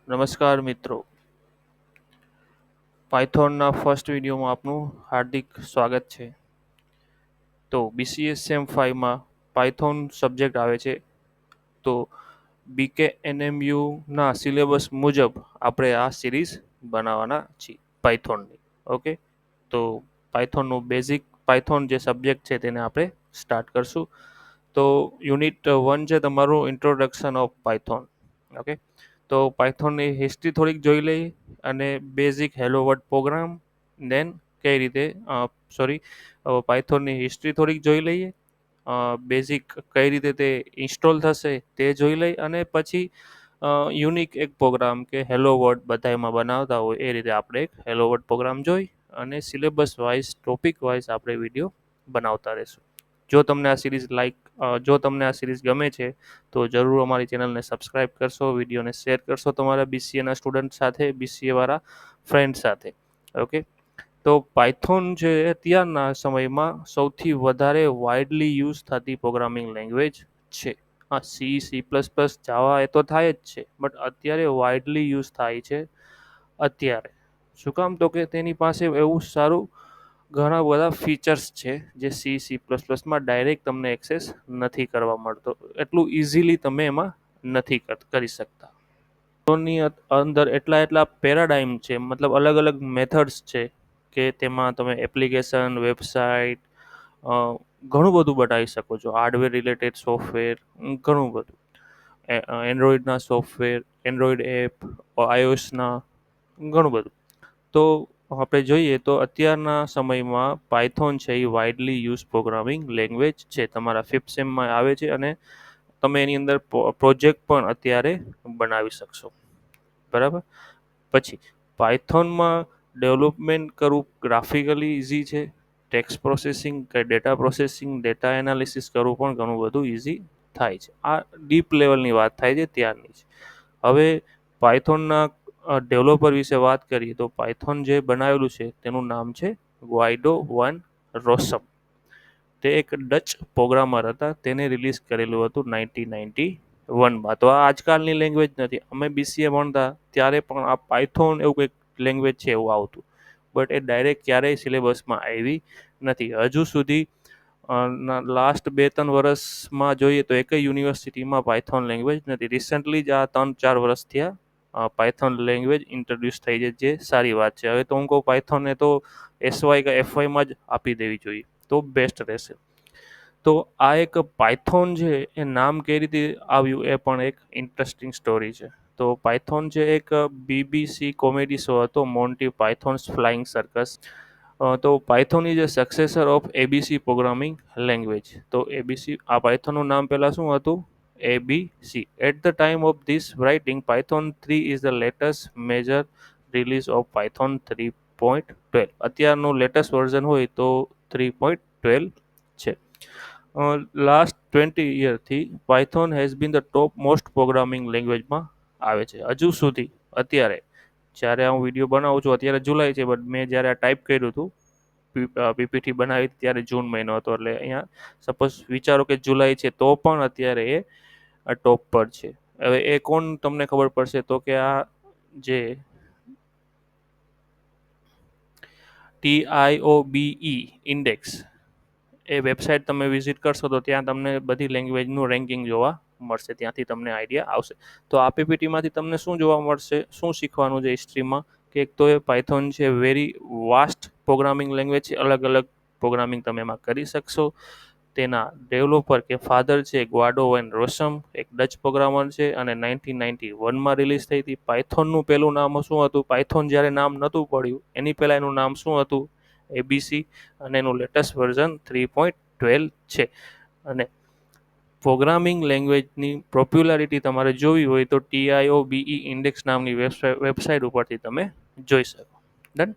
નમસ્કાર મિત્રો, પાયથોનના ફર્સ્ટ વિડીયોમાં આપનું હાર્દિક સ્વાગત છે. તો BCS સેમ 5માં પાયથોન સબ્જેક્ટ આવે છે. તો BKNMUના સિલેબસ મુજબ આપણે આ સિરીઝ બનાવવાના છીએ પાયથોનની. ઓકે, તો પાયથોનનું બેઝિક પાયથોન જે સબ્જેક્ટ છે તેને આપણે સ્ટાર્ટ કરશું. તો યુનિટ 1 છે તમારું ઇન્ટ્રોડક્શન ઓફ પાયથોન. ઓકે, તો પાયથોનની હિસ્ટ્રી થોડીક જોઈ લઈએ અને બેઝિક હેલો વર્લ્ડ પ્રોગ્રામ, દેન કઈ રીતે પાયથોનની હિસ્ટ્રી થોડીક જોઈ લઈએ, બેઝિક કઈ રીતે તે ઇન્સ્ટોલ થશે તે જોઈ લઈ, અને પછી યુનિક એક પ્રોગ્રામ કે હેલો વર્લ્ડ બધા એમાં બનાવતા હોય એ રીતે આપણે એક હેલો વર્લ્ડ પ્રોગ્રામ જોઈ અને સિલેબસ વાઇઝ ટોપિક વાઇઝ આપણે વિડીયો બનાવતા રહીશું. જો તમને આ સિરીઝ ગમે છે તો જરૂર અમારી ચેનલને સબસ્ક્રાઇબ કરશો, વિડીયોને શેર કરશો તમારા BCAના સ્ટુડન્ટ સાથે, BCA વાળા ફ્રેન્ડ સાથે. ઓકે, તો પાયથોન છે અત્યારના સમયમાં સૌથી વધારે વાઇડલી યુઝ થતી પ્રોગ્રામિંગ લેંગ્વેજ છે. હા, C++, જાવા એ તો થાય જ છે, બટ અત્યારે વાઇડલી યુઝ થાય છે અત્યારે. શું કામ? તો કે તેની પાસે એવું સારું ઘણા બધા ફીચર્સ છે જે C++માં ડાયરેક્ટ તમને એક્સેસ નથી કરવા મળતો, એટલું ઇઝીલી તમે એમાં નથી કરી શકતા. ની અંદર એટલા પેરાડાઇમ છે, મતલબ અલગ અલગ મેથડ્સ છે કે તેમાં તમે એપ્લિકેશન, વેબસાઇટ, ઘણું બધું બનાવી શકો છો. હાર્ડવેર રિલેટેડ સોફ્ટવેર, ઘણું બધું. એન્ડ્રોઈડના સોફ્ટવેર, એન્ડ્રોઈડ એપ, iOSના, ઘણું બધું. તો આપણે જોઈએ તો અત્યારના સમયમાં પાયથોન છે એ વાઇડલી યુઝ પ્રોગ્રામિંગ લેંગ્વેજ છે. તમારા 5th સેમમાં આવે છે અને તમે એની અંદર પ્રોજેક્ટ પણ અત્યારે બનાવી શકશો. બરાબર. પછી પાયથોનમાં ડેવલપમેન્ટ કરવું ગ્રાફિકલી ઇઝી છે. ટેક્સ્ટ પ્રોસેસિંગ કે ડેટા પ્રોસેસિંગ, ડેટા એનાલિસિસ કરવું પણ ઘણું બધું ઇઝી થાય છે. આ ડીપ લેવલની વાત થાય છે ત્યારની છે. હવે પાયથોનના ડેવલપર વિશે વાત કરીએ તો પાયથોન જે બનાવેલું છે તેનું નામ છે ગ્વાઇડો વન રોસમ. તે એક ડચ પ્રોગ્રામર હતા, તેને રિલીઝ કરેલું હતું 1991માં. તો આ આજકાલની લેંગ્વેજ નથી. અમે BCA ભણતા ત્યારે પણ આ પાયથોન એવું કંઈક લેંગ્વેજ છે એવું આવતું, બટ એ ડાયરેક્ટ ક્યારેય સિલેબસમાં આવી નથી હજુ સુધી. લાસ્ટ 2-3 વર્ષમાં જોઈએ તો એકય યુનિવર્સિટીમાં પાયથોન લેંગ્વેજ નથી. રિસન્ટલી જ આ 3-4 વર્ષ થયા પાયથોન લેંગ્વેજ ઇન્ટ્રોડ્યુસ થઈ છે, જે સારી વાત છે. હવે તો હું કહું પાયથોનને તો SY કે FYમાં જ આપી દેવી જોઈએ તો બેસ્ટ રહેશે. તો આ એક પાયથોન છે એ નામ કઈ રીતે આવ્યું એ પણ એક ઇન્ટરેસ્ટિંગ સ્ટોરી છે. તો પાયથોન છે એક BBC કોમેડી શો હતો, મોન્ટી પાયથોન્સ ફ્લાઇંગ સર્કસ. તો Python is a successor of ABC programming language. તો આ પાયથોનનું નામ પહેલાં શું હતું? ABC. At the time of this writing, Python 3 is the latest major release of Python 3.12. અત્યારનું લેટેસ્ટ વર્ઝન હોય તો 3.12 છે. લાસ્ટ 20 યરથી Python has been the top most programming લેંગ્વેજમાં આવે છે હજુ સુધી. અત્યારે જ્યારે હું વિડીયો બનાવું છું અત્યારે જુલાઈ છે, બટ મેં જ્યારે આ ટાઈપ કર્યું હતું PPT બનાવી ત્યારે જૂન મહિનો હતો, એટલે અહીંયા સપોઝ વિચારો કે જુલાઈ છે તો પણ અત્યારે એ ટોપ પર છે. હવે એ કોણ તમને ખબર પડશે? તો કે આ જે TIOBE ઇન્ડેક્સ એ વેબસાઇટ તમે વિઝિટ કરશો તો ત્યાં તમને બધી લેંગ્વેજનું રેન્કિંગ જોવા મળશે, ત્યાંથી તમને આઈડિયા આવશે. તો આ PPTમાંથી તમને શું જોવા મળશે, શું શીખવાનું છે હિસ્ટ્રીમાં? કે એક તો એ પાયથોન છે વેરી વાસ્ટ પ્રોગ્રામિંગ લેંગ્વેજ છે, અલગ અલગ પ્રોગ્રામિંગ તમે એમાં કરી શકશો. તેના ડેવલપર કે ફાધર છે ગ્વાડો વેન રોસમ, એક ડચ પ્રોગ્રામર છે, અને 1991માં રિલીઝ થઈ હતી. પાયથોનનું પહેલું નામ શું હતું? પાયથોન જ્યારે નામ નહોતું પડ્યું એની પહેલાં એનું નામ શું હતું? ABC. અને એનું લેટેસ્ટ વર્ઝન 3.12 છે. અને પ્રોગ્રામિંગ લેંગ્વેજની પોપ્યુલારિટી તમારે જોવી હોય તો TIOBE ઇન્ડેક્સ નામની વેબસાઇટ ઉપરથી તમે જોઈ શકો. ડન.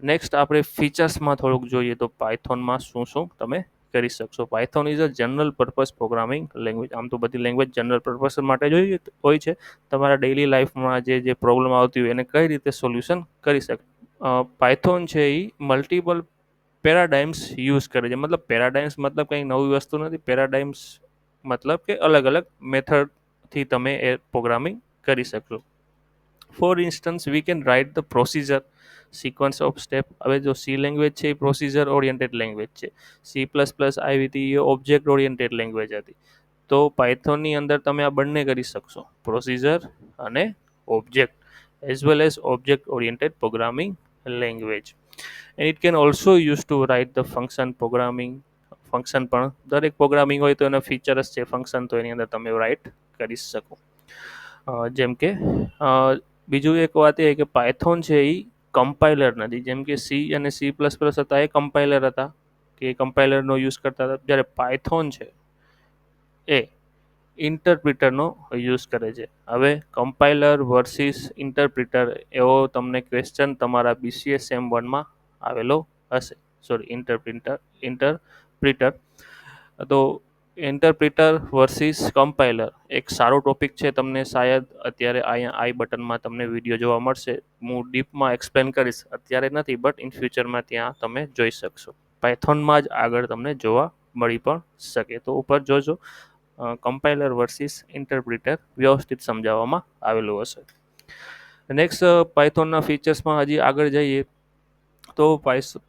નેક્સ્ટ આપણે ફીચર્સમાં થોડુંક જોઈએ તો પાયથોનમાં શું શું તમે કરી શકશો. Python is a general purpose programming language. આમ તો બધી લેંગ્વેજ જનરલ પર્પઝ માટે જોઈએ હોય છે. તમારા ડેઇલી લાઈફમાં જે પ્રોબ્લેમ આવતી હોય એને કઈ રીતે સોલ્યુશન કરી શકે. પાયથોન છે એ મલ્ટિપલ પેરાડાઇમ્સ યુઝ કરે છે. મતલબ પેરાડાઇમ્સ મતલબ કંઈ નવી વસ્તુ નથી. પેરાડાઇમ્સ મતલબ કે અલગ અલગ મેથડથી તમે એ પ્રોગ્રામિંગ કરી શકશો. For instance we can write the procedure sequence of step. હવે જો સી લેંગ્વેજ છે એ પ્રોસિજર ઓરિએન્ટેડ લેંગ્વેજ છે, સી પ્લસ પ્લસ આવી હતી એ ઓબ્જેક્ટ ઓરિએન્ટેડ લેંગ્વેજ હતી. તો પાયથોનની અંદર તમે આ બંને કરી શકશો, પ્રોસિજર અને object, as well as object oriented programming language. And it can also use to write the function programming. Function પણ દરેક પ્રોગ્રામિંગ હોય તો એના ફીચર્સ છે ફંક્શન, તો એની અંદર તમે રાઇટ કરી શકો. જેમ કે બીજું એક વાત એ કે પાયથોન છે એ કમ્પાઇલર નથી. જેમ કે સી અને સી પ્લસ પ્લસ હતા એ કમ્પાઇલર હતા, કે કમ્પાઇલરનો યુઝ કરતા હતા. જ્યારે પાયથોન છે એ ઇન્ટરપ્રિટરનો યુઝ કરે છે. હવે કમ્પાઇલર વર્સિસ ઇન્ટરપ્રિટર એવો તમને ક્વેશ્ચન તમારા BCA સેમ 1માં આવેલો હશે. Sorry, interpreter. તો ઇન્ટરપ્રિટર વર્સિસ કમ્પાઇલર એક સારો ટોપિક છે. તમને શાયદ અત્યારે અહીંયા આઈ બટનમાં તમને વિડીયો જોવા મળશે, હું ડીપમાં એક્સપ્લેન કરીશ, અત્યારે નથી બટ ઇન ફ્યુચરમાં ત્યાં તમે જોઈ શકશો. પાયથોનમાં જ આગળ તમને જોવા મળી પણ શકે. તો ઉપર જોજો, કમ્પાઇલર વર્સિસ ઇન્ટરપ્રિટર વ્યવસ્થિત સમજાવવામાં આવેલું હશે. નેક્સ્ટ પાયથોનના ફીચર્સમાં હજી આગળ જઈએ તો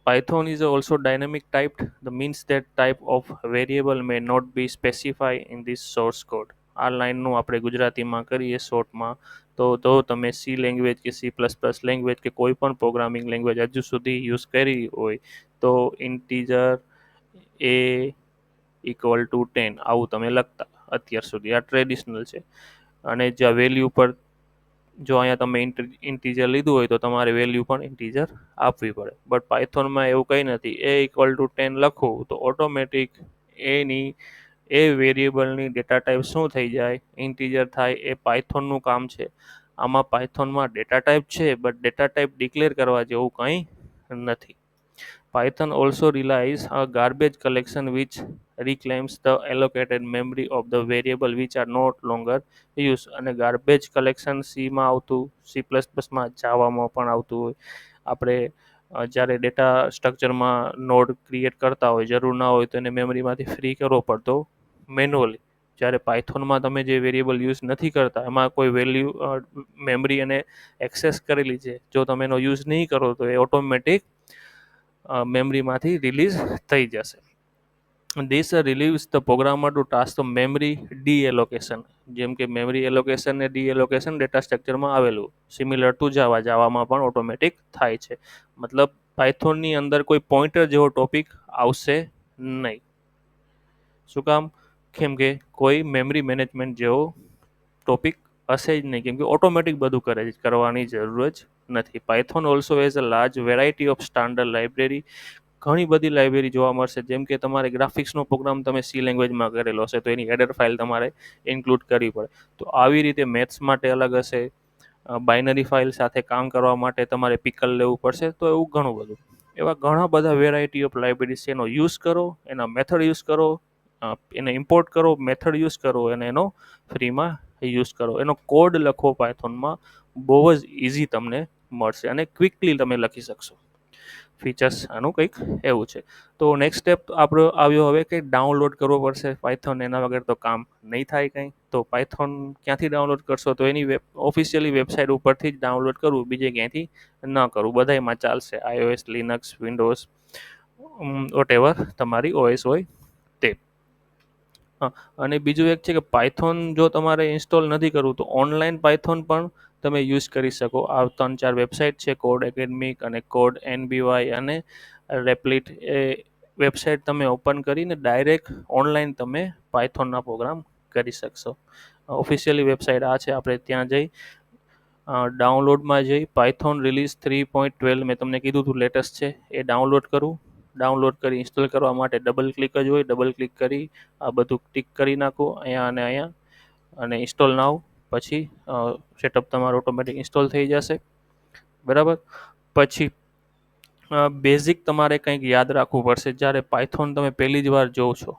Python is also dynamic typed. The means that type of variable may not be specified in this source code. આ લાઇનનું આપણે ગુજરાતીમાં કરીએ શોર્ટમાં તો તમે સી લેંગ્વેજ કે સી પ્લસ પ્લસ લેંગ્વેજ કે કોઈ પણ પ્રોગ્રામિંગ લેંગ્વેજ હજુ સુધી યુઝ કરી હોય તો ઇન્ટીજર એ ઇક્વલ ટુ 10 આવું તમે લખતા અત્યાર સુધી. આ ટ્રેડિશનલ છે. અને જ્યાં વેલ્યુ પર જો અહીંયા તમે ઇન્ટીજર લીધું હોય તો તમારે વેલ્યુ પણ ઇન્ટીજર આપવી પડે. બટ પાયથોનમાં એવું કંઈ નથી. એ ઇક્વલ ટુ 10 લખું તો ઓટોમેટિક એની એ વેરિયેબલની ડેટા ટાઈપ શું થઈ જાય, ઇન્ટીજર થાય. એ પાયથોનનું કામ છે. આમાં પાયથોનમાં ડેટા ટાઈપ છે બટ ડેટા ટાઈપ ડિક્લેર કરવા જેવું કંઈ નથી. Python also relies a garbage collection which reclaims the allocated memory of the variable which are not longer used. અને ગાર્બેજ કલેક્શન સીમાં આવતું, સી પ્લસ પ્લસમાં, જાવામાં પણ આવતું હોય. આપણે જ્યારે ડેટા સ્ટ્રક્ચરમાં નોડ ક્રિએટ કરતા હોય, જરૂર ના હોય તો એને મેમરીમાંથી ફ્રી કરવો પડતો મેન્યુઅલી. જ્યારે પાયથોનમાં તમે જે વેરિયેબલ યુઝ નથી કરતા, એમાં કોઈ વેલ્યુ મેમરી એને એક્સેસ કરેલી છે, જો તમે એનો યુઝ નહીં કરો તો એ ઓટોમેટિક મેમરીમાંથી રિલીઝ થઈ જશે. This relieves the programmer to task the memory de-allocation. જેમ કે મેમરી એલોકેશન ને ડી-એલોકેશન ડેટા સ્ટ્રક્ચરમાં આવેલું, સિમિલર ટુ જાવામાં પણ ઓટોમેટિક થાય છે. મતલબ પાયથોનની અંદર કોઈ પોઇન્ટર જેવો ટોપિક આવશે નહીં. શું કામ? કેમ કે કોઈ મેમરી મેનેજમેન્ટ જેવો ટોપિક હશે જ નહીં, કેમ કે ઓટોમેટિક બધું કરવાની જરૂર જ નથી. Python also has a large variety of standard library. ઘણી બધી લાઇબ્રેરી જોવા મળશે. જેમ કે તમારે ગ્રાફિક્સનો પ્રોગ્રામ તમે સી લેંગ્વેજમાં કરેલો હશે તો એની હેડર ફાઇલ તમારે ઇન્ક્લુડ કરવી પડે. તો આવી રીતે મેથ્સ માટે અલગ હશે, બાઇનરી ફાઇલ સાથે કામ કરવા માટે તમારે પિકલ લેવું પડશે. તો એવું ઘણું બધું, એવા ઘણા બધા વેરાયટી ઓફ લાઇબ્રેરીઝ છે. એનો યુઝ કરો, એના મેથડ યુઝ કરો, એને ઇમ્પોર્ટ કરો, મેથડ યુઝ કરો અને એનો ફ્રીમાં યુઝ કરો. એનો કોડ લખો પાયથોનમાં, બહુ જ ઇઝી તમને મળશે અને ક્વિકલી તમે લખી શકશો. ફીચર્સ આનું કંઈક એવું છે. તો નેક્સ્ટ સ્ટેપ આપણો આવ્યો હવે કે ડાઉનલોડ કરવો પડશે પાયથોન. એના વગર તો કામ નહીં થાય કંઈ. તો પાયથોન ક્યાંથી ડાઉનલોડ કરશો? તો એની ઓફિશિયલી વેબસાઇટ ઉપરથી જ ડાઉનલોડ કરવું, બીજે ક્યાંથી ન કરવું. બધામાં ચાલશે, iOS, લિનક્સ, વિન્ડોઝ, વોટેવર તમારી OS હોય તે. અને બીજું એક છે કે પાયથોન જો તમારે ઇન્સ્ટોલ નથી કરવું તો ઓનલાઈન પાયથોન પણ તમે યુઝ કરી શકો. આ 3-4 વેબસાઇટ છે, કોડ એકેડમિક અને કોડ NBY અને રેપ્લિટ. એ વેબસાઇટ તમે ઓપન કરીને ડાયરેક્ટ ઓનલાઈન તમે પાયથોનના પ્રોગ્રામ કરી શકશો. ઓફિશિયલી વેબસાઇટ આ છે. આપણે ત્યાં જઈ ડાઉનલોડમાં જઈ પાયથોન રિલીઝ 3.12 મેં તમને કીધું હતું લેટેસ્ટ છે, એ ડાઉનલોડ કરું. ડાઉનલોડ કરી ઇન્સ્ટોલ કરવા માટે ડબલ ક્લિક જ હોય. ડબલ ક્લિક કરી આ બધું ટિક કરી નાખું અહીંયા અને અહીંયા, અને ઇન્સ્ટોલ નાવ. પછી સેટઅપ તમારું ઓટોમેટિક ઇન્સ્ટોલ થઈ જશે. બરાબર. પછી બેઝિક તમારે કંઈક યાદ રાખવું પડશે. જ્યારે પાયથોન તમે પહેલી જ વાર જોવો છો,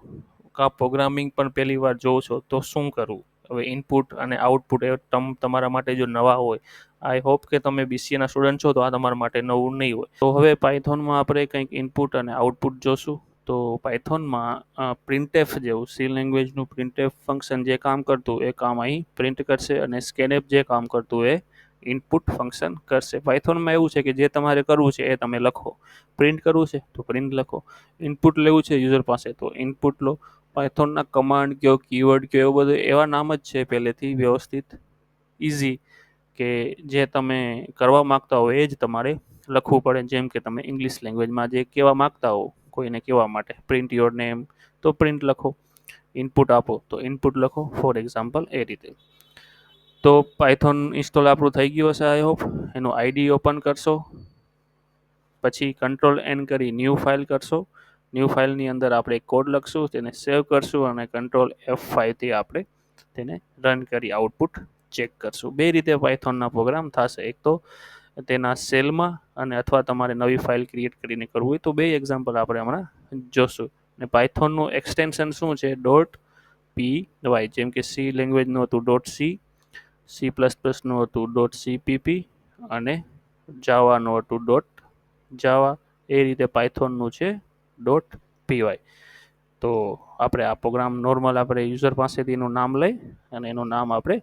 કા પ્રોગ્રામિંગ પણ પહેલી વાર જોવો છો, તો શું કરવું? હવે ઇનપુટ અને આઉટપુટ એ તમારા માટે જો નવા હોય, આઈ હોપ કે તમે BCAના સ્ટુડન્ટ છો તો આ તમારા માટે નવું નહીં હોય. તો હવે પાયથોનમાં આપણે કંઈક ઇનપુટ અને આઉટપુટ જોશું. તો પાયથોનમાં પ્રિન્ટએફ જેવું, સી લેંગ્વેજનું પ્રિન્ટએફ ફંક્શન જે કામ કરતું એ કામ અહીં પ્રિન્ટ કરશે, અને સ્કેનએફ જે કામ કરતું એ ઇનપુટ ફંક્શન કરશે. પાયથોનમાં એવું છે કે જે તમારે કરવું છે એ તમે લખો. પ્રિન્ટ કરવું છે તો પ્રિન્ટ લખો. ઇનપુટ લેવું છે યુઝર પાસે તો ઇનપુટ લો. પાયથોનના કમાન્ડ કયો, કીવર્ડ કયો, એવું બધું એવા નામ જ છે પહેલેથી વ્યવસ્થિત, ઇઝી, કે જે તમે કરવા માગતા હો એ જ તમારે લખવું પડે. જેમ કે તમે ઇંગ્લિશ લેંગ્વેજમાં જે કહેવા માગતા હો કોઈને કહેવા માટે, પ્રિન્ટ યોર નેમ તો પ્રિન્ટ લખો. ઇનપુટ આપો તો ઇનપુટ લખો, ફોર એક્ઝામ્પલ એ રીતે. તો પાયથોન ઇન્સ્ટોલ આપણું થઈ ગયું હશે આઈ હોપ. એનું આઈડી ઓપન કરશો, પછી Ctrl+N કરી ન્યૂ ફાઇલ કરશો. ન્યૂ ફાઇલની અંદર આપણે એક કોડ લખશું, તેને સેવ કરશું અને Ctrl+F5થી આપણે તેને રન કરી આઉટપુટ ચેક કરશું. બે રીતે પાયથોનના પ્રોગ્રામ થશે. એક તો તેના સેલમાં અને અથવા તમારે નવી ફાઇલ ક્રિએટ કરીને કરવું હોય તો બે એક્ઝામ્પલ આપણે હમણાં જોશું. ને પાયથોનનું એક્સટેન્શન શું છે? .py, જેમ કે સી લેંગ્વેજનું હતું .c, C++નું હતું .cpp અને જાવાનું હતું .java. એ રીતે પાયથોનનું છે .py. તો આપણે આ પ્રોગ્રામ નોર્મલ આપણે યુઝર પાસેથી એનું નામ લઈ અને એનું નામ આપણે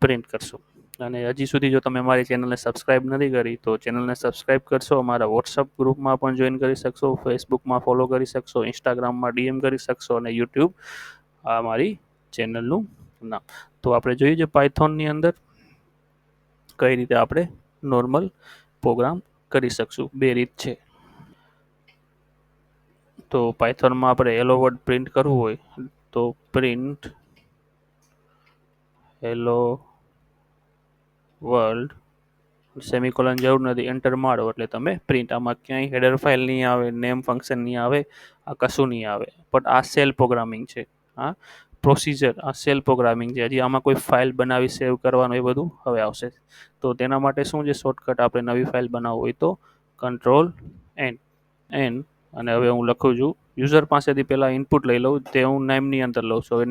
પ્રિન્ટ કરશું. અને હજી સુધી જો તમે મારી ચેનલને સબસ્ક્રાઈબ નથી કરી તો ચેનલને સબસ્ક્રાઈબ કરશો. અમારા વોટ્સઅપ ગ્રુપમાં પણ જોઈન કરી શકશો, ફેસબુકમાં ફોલો કરી શકશો, ઇન્સ્ટાગ્રામમાં ડીએમ કરી શકશો અને યુટ્યુબ આ મારી ચેનલનું નામ. તો આપણે જોઈએ છે પાયથોનની અંદર કઈ રીતે આપણે નોર્મલ પ્રોગ્રામ કરી શકશું. બે રીત છે. તો પાયથોનમાં આપણે હેલો વર્ડ પ્રિન્ટ કરવું હોય તો પ્રિન્ટ હેલો વર્લ્ડ, સેમિકોલન જરૂર નથી, એન્ટર મારો એટલે તમે પ્રિન્ટ. આમાં ક્યાંય હેડર ફાઇલ નહીં આવે, નેમ ફંક્શન નહીં આવે, આ કશું નહીં આવે. બટ આ સેલ પ્રોગ્રામિંગ છે. આ પ્રોસિજર, આ સેલ પ્રોગ્રામિંગ છે. હજી આમાં કોઈ ફાઇલ બનાવી સેવ કરવાનું એ બધું હવે આવશે. તો તેના માટે શું છે શોર્ટકટ? આપણે નવી ફાઇલ બનાવવું હોય તો Ctrl+N અને હવે હું લખું છું. યુઝર પાસેથી પહેલાં ઇનપુટ લઈ લઉં, તે હું નેમની અંદર લઉં છું. હવે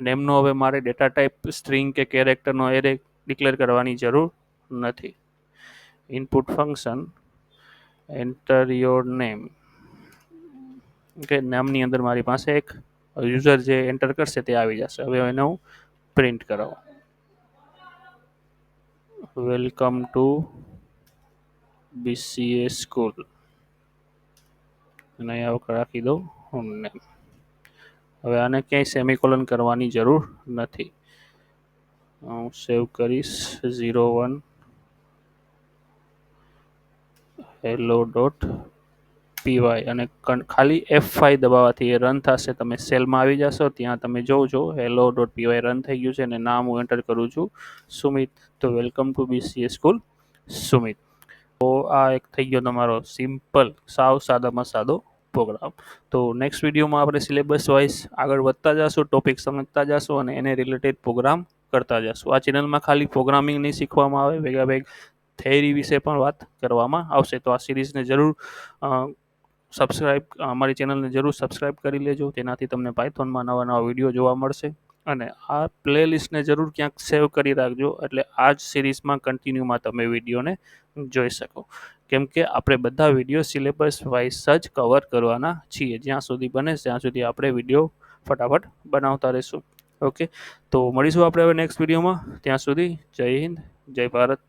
નેમનો હવે મારે ડેટા ટાઈપ સ્ટ્રિંગ કે કેરેક્ટરનો એરે ડિક્લેર કરવાની જરૂર નથી. Input function enter your name, કે નામની અંદર મારી પાસે એક યુઝર જે એન્ટર કરશે તે આવી જશે. હવે એને હું પ્રિન્ટ કરાવું, વેલકમ ટુ BCA સ્કૂલ, અને અહીંયા વખત રાખી દઉં નેમ. હવે આને ક્યાંય સેમિકોલન કરવાની જરૂર નથી. હું સેવ કરીશ 01 hello.py અને ખાલી F5 દબાવવાથી એ રન થશે. તમે સેલમાં આવી જશો, ત્યાં તમે જોજો hello.py રન થઈ ગયું છે અને નામ હું એન્ટર કરું છું સુમિત. તો welcome to BCA school Sumit. તો આ એક થઈ ગયો તમારો સિમ્પલ, સાવ સાદામાં સાદો પ્રોગ્રામ. તો નેક્સ્ટ વિડીયોમાં આપણે સિલેબસ વાઇઝ આગળ વધતા જશું, ટોપિક સમજતા જશું અને એને રિલેટેડ પ્રોગ્રામ કરતા જશું. આ ચેનલમાં ખાલી પ્રોગ્રામિંગ નહીં શીખવામાં આવે, ભેગા ભેગ થિયરી વિશે પણ વાત કરવામાં આવશે. તો આ સિરીઝને જરૂર અમારી ચેનલને જરૂર સબસ્ક્રાઈબ કરી લેજો. તેનાથી તમને પાયથોનમાં નવા નવા વિડીયો જોવા મળશે. અને આ પ્લેલિસ્ટને જરૂર ક્યાંક સેવ કરી રાખજો, એટલે આ જ સિરીઝમાં કન્ટિન્યુમાં તમે વિડીયોને જોઈ શકો. કેમ કે આપણે બધા વિડીયો સિલેબસ વાઇઝ જ કવર કરવાના છીએ. જ્યાં સુધી બને ત્યાં સુધી આપણે વિડીયો ફટાફટ બનાવતા રહીશું. ઓકે, તો મળીશું આપણે હવે નેક્સ્ટ વિડીયોમાં. ત્યાં સુધી જય હિન્દ, જય ભારત.